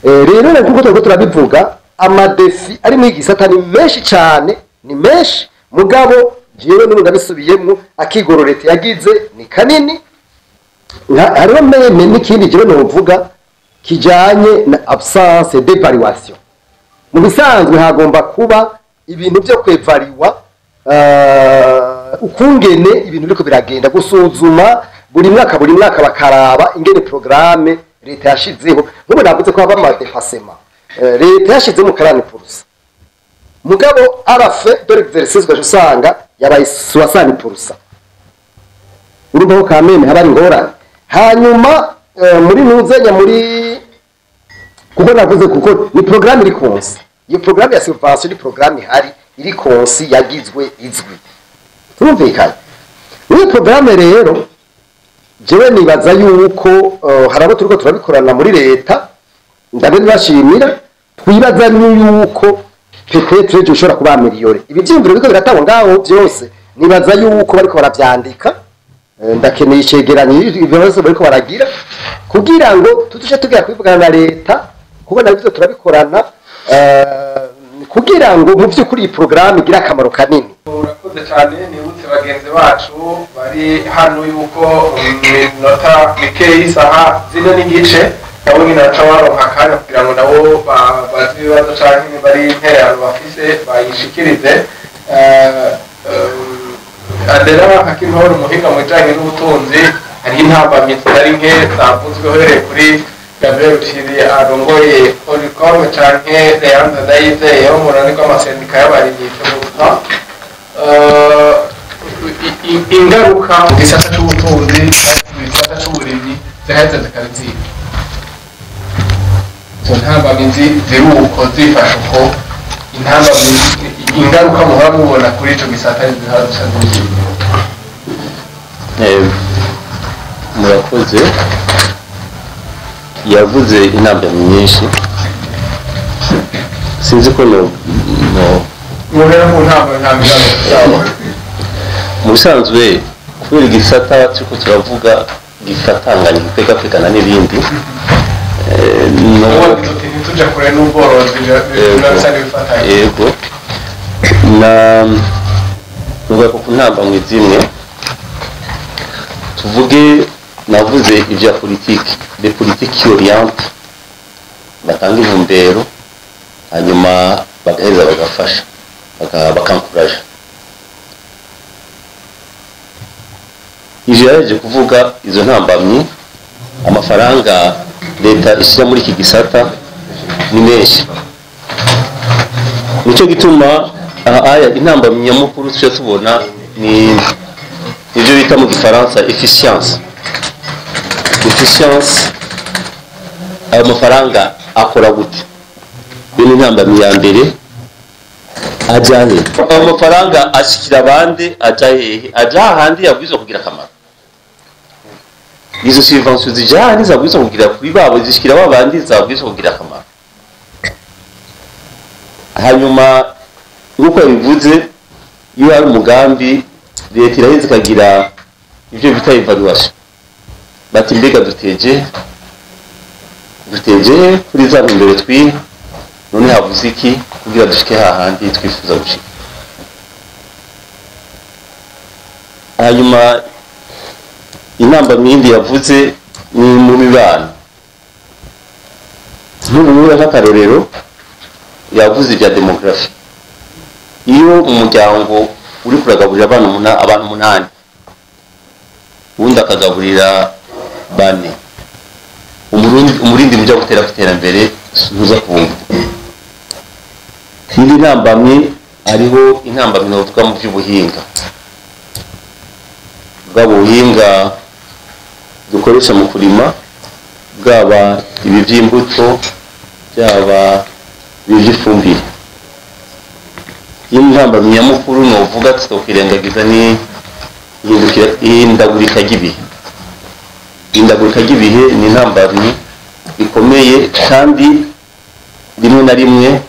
rero nkuko turiko turabivuga amadefi ari muri gisata ni menshi cyane, ni menshi mugabo jewe n'ubu ndabisubiyemwo akigororete yagize ni kanini. Hariho meme n'ikindi jewe novuga kijanye na absence d'évaluation. Mu bisanzwe hagomba kuba ibintu byo kwevariwa ukungene ibintu biriko biragenda, gusuzuma buri mwaka bakaraba ingene programme leta yashizeho. Nk'ubu navuze ko haba amadefasema leta yashize mu karani purusa mugabo arafe dore exercice usanga yabaye 60%. Urumva ko kameme haba ari ngorane. Hanyuma muri nuzenya muri kuko navuze kuko ni programme iri konsi, iyo programme ya subvention ni programme ihari iri konsi yagizwe izwi, turumvikanye. Iyo programme rero jewe nibaza yuko harabo turiko turabikorana muri leta, ndabe nibashimira, twibaza yuko peut-être je ushobora kuba ameliore ibi byimviro biko biratabo ngaho byose. Nibaza yuko bariko baravyandika, ndakeneye icegeranyo ibibazo bariko baragira kugira ngo tutushe tugira kwivugana na leta, kuko nabyo turabikorana kugira ngo mu by'ukuri iyi programme igira akamaro kanini. Urakoze cyane, nibutse bagenzi bacu bari hano yuko minota mikeyi saha zino n'igice nabo nyine baca baronka akanya kugira ngo nabo bazi ibibazo canke bari interano bafise bayishikirize. Adera Hakimuhoro umuhinga mu bijanye n'ubutunzi, hari intambamyi zitari nke zavuzwe uhereye kuri Gabriel Chiri arongoye Olicom canke Leandre Ndayizeye wo mu runani rw'amasendika y'abarimyi cy'ubuta. Ingaruka mu gisata c'ubutunzi mu gisata c'uburimyi zihaheze zikabiziba. Izo ntambamyi ziruko zifasha uko intambamyi ingaruka muhora mubona kuri ico gisata zihaheze. Murakoze, yavuze intambamyi nyinshi, sinzi ko mubera mu ntambamyi mu bisanzwe kubera igisata turiko turavuga gifatanganya gipegapegana n'ibindi tuja kure n'ubworozi n'abisani bifatanya. Yego, nuvuga ko ku ntambamyi zimwe tuvuge, navuze ibya politiki, de politiki oriente batanga intumbero hanyuma bagaheza bagafasha bakankuraje. Ivyo yaje kuvuga izo ntambamyi, amafaranga leta ishyira muri iki gisata ni menshi, nico gituma aya intambamyi nyamukuru tuje tubona ni ibyo bita mu gifaransa efficience. Ayo mafaranga akora gute? Bene intambamyi ya mbere ajahe, ayo mafaranga ashikira abandi ajahe, ajaha handi yabwirizwa kugira akamaro. Izo subvention zijaha nizabwirizwa kugira kuri babo, zishikira babandi zabwirizwa kugira akamaro. Hanyuma nk'uko bivuze, iyo hari umugambi leta iraheze ikagira ibyo bita evaluation, bati mbega duteje kuri za mbere twi none havuze iki kugira dushike hahandi twifuza gushika. Hanyuma intambamyi yindi yavuze ni mu mibano. Nk'ubu nk'akarorero yavuze ibya demografi. Iyo umuryango uri kuragaburira abantu 8 ubundi akagaburira 4, umurindi mujya gutera iterambere ntuza kubumva. Kandi intambamyi ariho intambamyi novuga mu by'ubuhinga, bw'ubuhinga dukoresha mu kurima, bwaba ibi by'imbuto byaba ibi by'ifumbire. Intambamyi nyamukuru novuga tutokwirengagiza ni ihindagurika ry'ibihe. Ihindagurika ry'ibihe ni intambamyi ikomeye, kandi rimwe na rimwe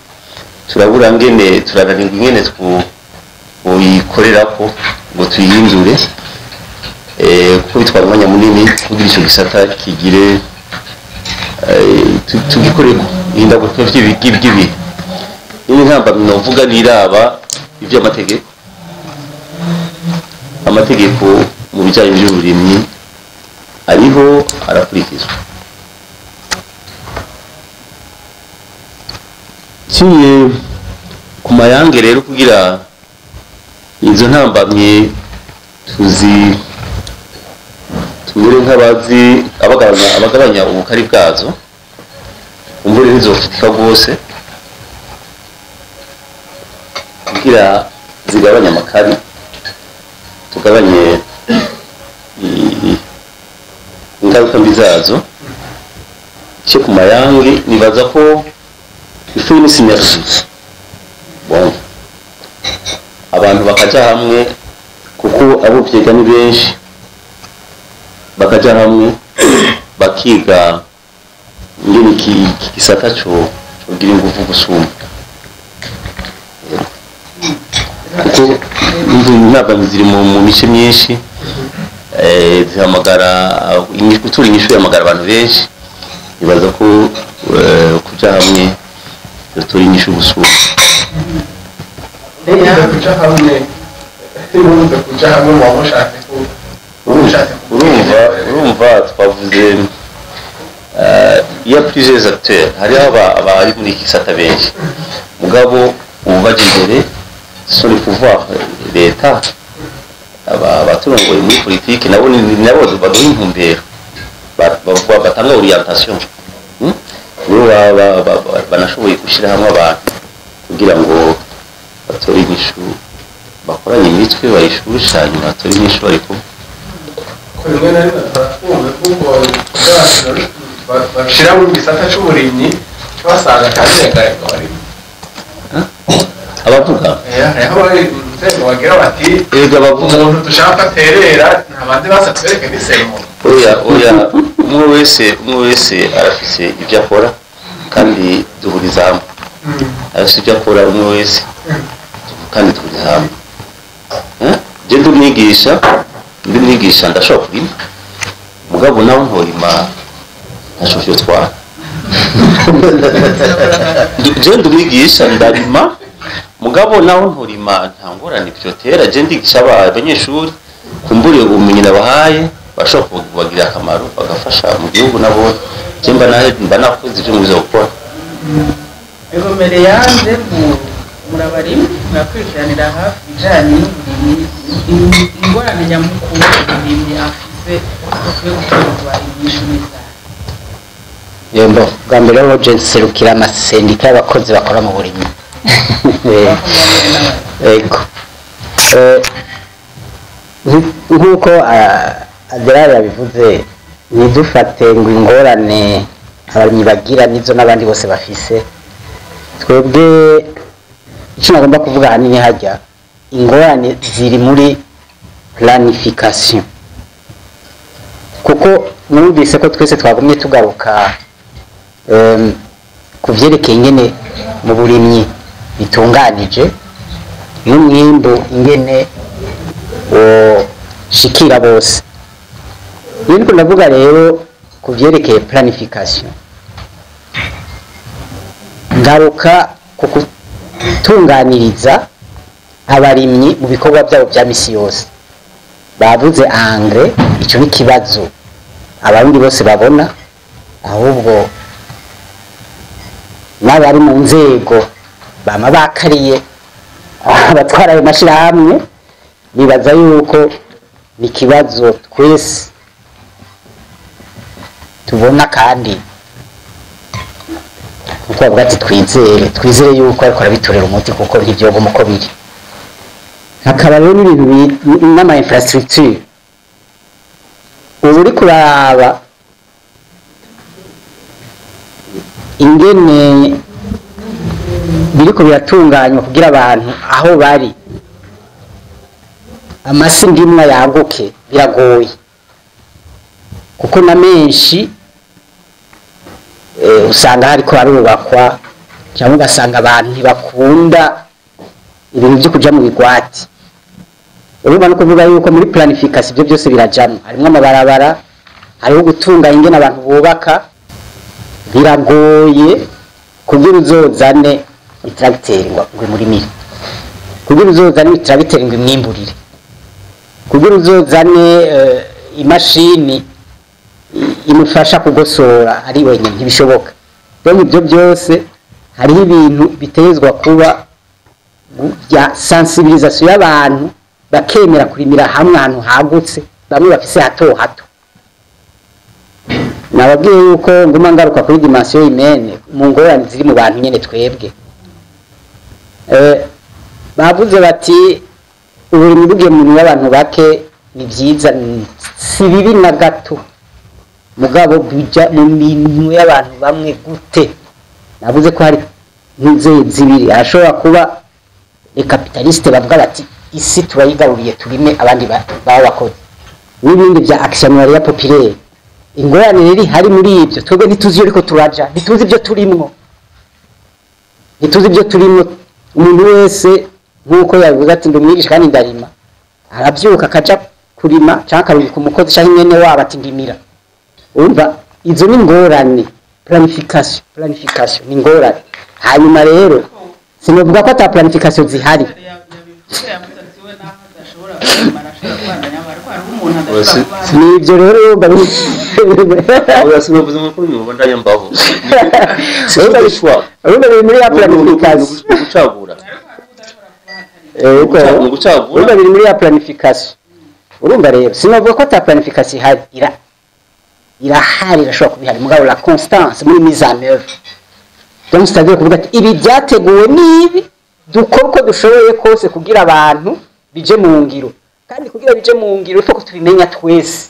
turabura ngene turananirwa ingene tuyikorerako ngo tuyihindure, kuko bitwara umwanya munini kugira icyo gisata kigire tugikoreko. ihindagurika ry'ibihe iyi ntambamyi novuga niraba iby'amategeko amategeko mu bijyanye n'uburimyi ariho arakurikizwa kiye ku mayange rero kugira izo ntambamye tumere nk'abazi abagabanya ubukari bwazo umvure ntizofutika rwose kugira zigabanya amakari tugabanye ingaruka mbi zazo cyo ku mayange nibaza ko ifu ni synergie bon abantu bakaja hamwe kuko abo byiga ni benshi bakaja hamwe bakiga ngene kisata cyo kugira ingufu gusumba kuko ntabwo ziri mu mice myinshi zihamagara gutura inyishu yamagara abantu benshi nibaza ko kuja hamwe dutura inyishu gusumba urumva twavuze iya plusieurs acteurs hariho abari muri iki gisata benshi mugabo ubu baje imbere sur le pouvoir leta abaturongoye muri politiki nabo baduha intumbero batanga orientation banashoboye gushyira hamwe abantu kugira ngo batore inyishu bakoranye imitwe bayishusha hanyuma batore inyishu bari kumwe bashira mu gisata cy'uburimyi basanga kandi abarimyi abavuga hariho bagira bati ega bavuga umuntu dushaka aterera ntabandi basatwereke n'isemo oya umwe wese arafise ibyo akora kandi duhuriza hamwe arafise ibyo akora umwe wese kandi duhuriza hamwe je ndi mwigisha ndashobora kurima mugabo nawe ntorima ntashobora twara je ndi mwigisha ndarima mugabo naho nturima ntangorane byotera je ndigisha abanyeshuri kumburiye ubumenyi nabahaye bashobora kubagira akamaro bagafasha mu gihugu nabo je mba nakoze ibyo muzo gukora egomere yanze murabarimo murakurikiranira hafi bijanye n'uburimyi ingorane nyamukuru uburimyi afise bakwiye gutorwa inyishu neza yembo bwa mbere ho je serukira amasendika y'abakozi bakora mu burimyi ego nk'uko Aderari yabivuze ntidufate ngo ingorane abarimyi bagira nizo n'abandi bose bafise twebwe icyo nagomba kuvuga ahanini hajya ingorane ziri muri planification kuko mwumvise ko twese twagumye tugaruka ku vyerekeye ingene mu burimyi bitunganije n'umwimbu ingene shikira bose niko ndavuga rero ku vyerekeye planification ngaruka ku gutunganiriza abarimyi mu bikorwa byabo bya misi yose bavuze engrais icyo ni kibazo abarundi bose babona ahubwo n'abari mu nzego bama bakariye abatwara ayo mashirahamwe bibaza yuko ni ikibazo twese tubona kandi kuko bavuga ati twizere yuko ariko arabitorera umuti kuko ntibyogoma uko biri hakaba rero n'ibintu n'ama infrastructure ubu uri kuraba ingene biriko biratunganywa kugira abantu aho bari amasingimwa yaguke biragoye kuko na menshi usanga hariko harubakwa cyangwa ugasanga abantu ntibakunda ibintu byo kuja mu bigwati urumva no kuvuga yuko muri planification ibyo byose birajamwe harimo amabarabara hariho gutunganya ingene abantu bubaka biragoye kugira uzozane itracteur ngo murimire, kugira uzozane itracteur ngo imwimburire, kugira uzozane imashini imufasha kugosora ari wenyine ntibishoboka. Rero ibyo byose hariho ibintu bitezwa kuba bya sensibilisation y'abantu bakemera kurimira hamwe ahantu hagutse, bamwe bafise hato hato. Nababwiye yuko nguma ngaruka kuri dimension humaine mu ngorane ziri mu bantu nyene twebwe. Bavuze bati uburimyi bugiye mu y'abantu bake ni byiza, si bibi na gato, mugabo bija mu minwe y'abantu bamwe gute. Navuze ko hari nk'inzego zibiri, ashobora kuba les capitalistes bavuga bati isi turayigaruriye turime abandi baba bakoze, n'ibindi bya actionnariat populaire. Ingorane riri hari muri ibyo, twebwe ntituzi ariko turaja, ntituzi ibyo turimwo, ntituzi ibyo turimwo. Umuntu wese nk'uko yavuze ati ndumwigisha kandi ndarima, arabyuka akaja kurima cyangwa akarungika umukozi cyangwa imene wabo ati ndimira. Urumva izo ni ingorane, planification ni ingorane. Hanyuma rero sinovuga ko ata planification zihari. Nibyo rero sinovuze ngo nyuma ndayambaho urumva muri ya planification gucagura urumva biri muri ya planification. Urumva rero sinovuga ko ata planification ihari, irahari, irashobora kubihari, mugabo la constance muri mise en œuvre. Donc c'est-à-dire kuvuga ati ibi byateguwe nibi dukora uko dushoboye kose kugira abantu bije mu ngiro, kandi kugira bije mu ngiro ifo ko tubimenya twese,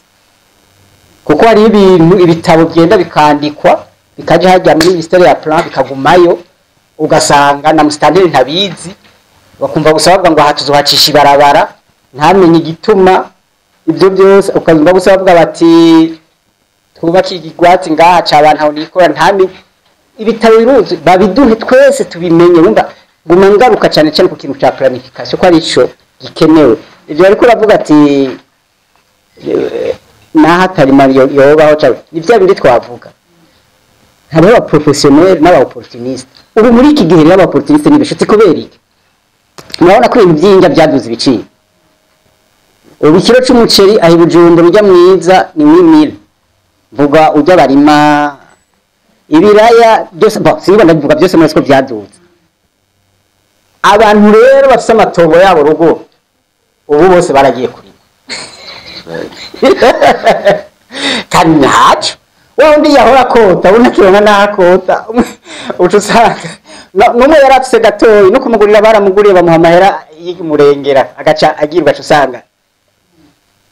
kuko hari ibintu ibitabo byenda bikandikwa bikaje hajya muri ministère ya plan bikagumayo, ugasanga na mustandere ntabizi, bakumva gusabwa ngo hatuzohacisha ibarabara ntamenye igituma. Ibyo byose ukazumva gusabwa bati twubaki igigwati ngaha cy'abantu aho nikora ntamenye. Ibitabo biruzi babiduhe twese tubimenye. Wumva guma ngaruka cyane cyane ku kintu cya planification ko ari cyo gikenewe. Ibyo ariko uravuga ati naha tarima yobaho cyane, ni bya bindi twavuga. Hariho aba professionnel n'aba opportuniste. Ubu muri iki gihe y'aba opportuniste nibishoti kubera iki? Murabona ko ibintu byinja byaduze ibiciro. Ubu kilo cy'umuceri ahi Bujumbura ujya mwiza ni 1000. Vuga ujya barima ibiraya byose, sinigwa ndavuga byose muri siko byaduze. Abantu rero bafite amatongo yabo rugo ubu bose baragiye kurima. Kandi ntacu wundi yahora kota unakirona nakota ucusanga numwe yarafise gatoyi no kumugurira baramuguriye bamuha amahera y'umurengera agaca agirwa cusanga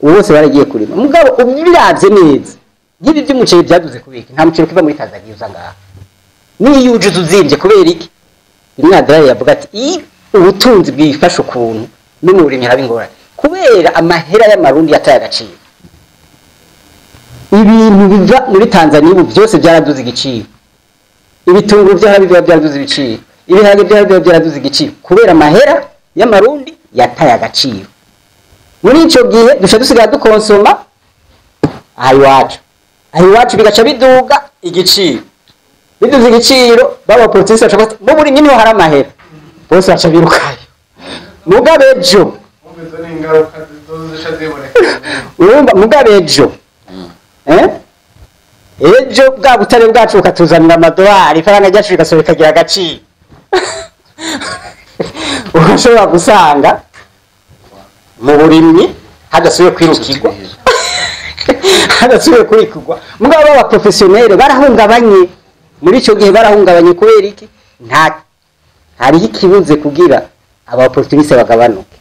bose baragiye kurima. Mugabo ubiravye neza ngibi by'umuceri byaduze kubika, nta muceri kiva muri Tanzania uzanga ni yujuze uzimvye kubera iki? Imyadara yavuga ati ubutunzi bwifasha ukuntu n'umurimyi arabingora kubera amahera y'amarundi yataye agaciro. Ibintu biva muri Tanzania ubu byose byaraduze igiciro, ibitunguru byarabiva byaraduze ibiciro, ibiharage byarabiva byaraduze igiciro kubera amahera y'amarundi yataye agaciro. Muri ico gihe dusha dusigaye dukonsoma ayiwacu bigaca biduga igiciro, biduze igiciro baba politisi bacaba mu buri nyine hari amahera bose baca birukayo. Mugabejo urumva mugabejo ejo bwa butare bwacu ukatuzanira amadolari, ifaranga ryacu rigasohoka kagira agaciro. Urashobora gusanga mu burimyi hadasubiye kwirukirwa hadasubiye kurikirwa. Mugabo aba professionnel barahungabanye muri ico gihe, barahungabanye kubera iki? Nta hari ikibuze kugira aba opportuniste bagabanuke.